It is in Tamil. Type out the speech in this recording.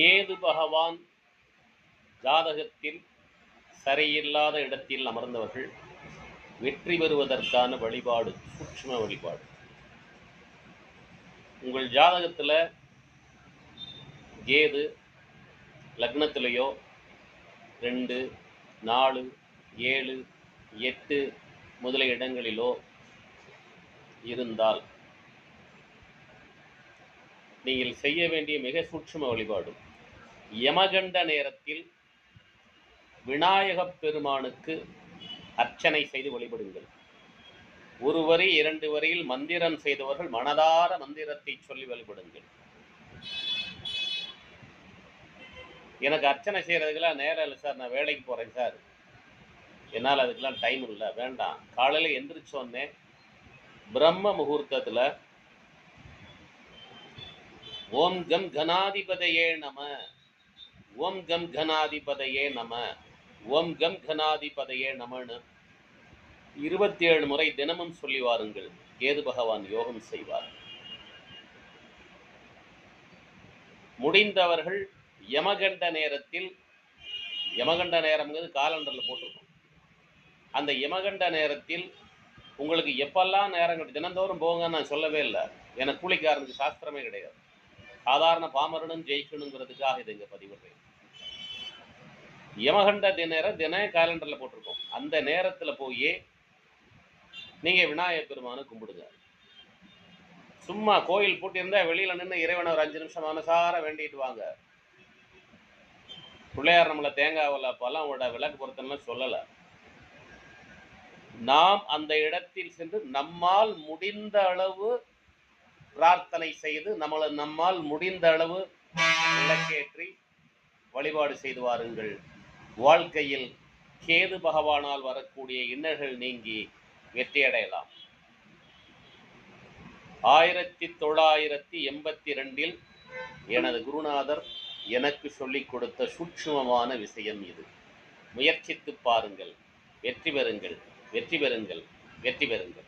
கேது பகவான் ஜாதகத்தில் சரியில்லாத இடத்தில் அமர்ந்தவர்கள் வெற்றி பெறுவதற்கான வழிபாடு, சூட்சும வழிபாடு. உங்கள் ஜாதகத்தில் கேது லக்னத்திலேயோ 2, 4, 7, 8 முதலிய இடங்களிலோ இருந்தால் நீங்கள் செய்ய வேண்டிய மிக சூட்சும வழிபாடு, யமகண்ட நேரத்தில் விநாயகப் பெருமானுக்கு அர்ச்சனை செய்து வழிபடுங்கள். 1 வரி 2 வரியில் மந்திரம் செய்தவர்கள் மனதார மந்திரத்தை சொல்லி வழிபடுங்கள். எனக்கு அர்ச்சனை செய்யறதுக்கெல்லாம் நேரம் இல்லை சார், நான் வேலைக்கு போறேன் சார், என்னால் அதுக்கெல்லாம் டைம் இல்லை, வேண்டாம். காலையில் எந்திரிச்சோன்னே பிரம்ம முகூர்த்தத்தில் ஓம் கம் கணாதிபதையே நம, ஓம் கம் கணாதிபதையே நம, ஓம் கம் கணாதிபதையே நமன்னு 27 முறை தினமும் சொல்லி வாருங்கள். கேது பகவான் யோகம் செய்வார். முடிந்தவர்கள் யமகண்ட நேரத்தில், யமகண்ட நேரம்ங்கிறது காலண்டரில் போட்டிருக்கும், அந்த யமகண்ட நேரத்தில் உங்களுக்கு எப்பெல்லாம் நேரம் தினந்தோறும் போங்க நான் சொல்லவே இல்லை. எனக்கு கூலிக்காரனுக்கு சாஸ்திரமே கிடையாது. சாதாரண பாமரனும் ஜெயிக்கணுங்கிறதுக்காக இது இங்கே பதிவிடுறேன். யமகண்ட தின காலண்டரில் போட்டிருக்கோம். அந்த நேரத்தில் போய் நீங்கள் விநாயகர் பெருமானை கும்பிடுங்க. சும்மா கோயில் பூட்டியிருந்தா வெளியில் நின்று இறைவனை ஒரு 5 நிமிஷம் மனசார வேண்டிட்டு வாங்க. பிள்ளையார் நம்மளை தேங்காவில் பழம் விட விளக்கு பொருத்தம்லாம் சொல்லலை. நாம் அந்த இடத்தில் சென்று நம்மால் முடிந்த அளவு பிரார்த்தனை செய்து நம்மால் முடிந்த அளவு விளக்கேற்றி வழிபாடு செய்து வாருங்கள். வாழ்க்கையில் கேது பகவானால் வரக்கூடிய இன்னல்கள் நீங்கி வெற்றியடையலாம். 1982 எனது குருநாதர் எனக்கு சொல்லிக் கொடுத்த சூட்சுமமான விஷயம் இது. முயற்சித்து பாருங்கள், வெற்றி பெறுங்கள், வெற்றி பெறுங்கள், வெற்றி பெறுங்கள்.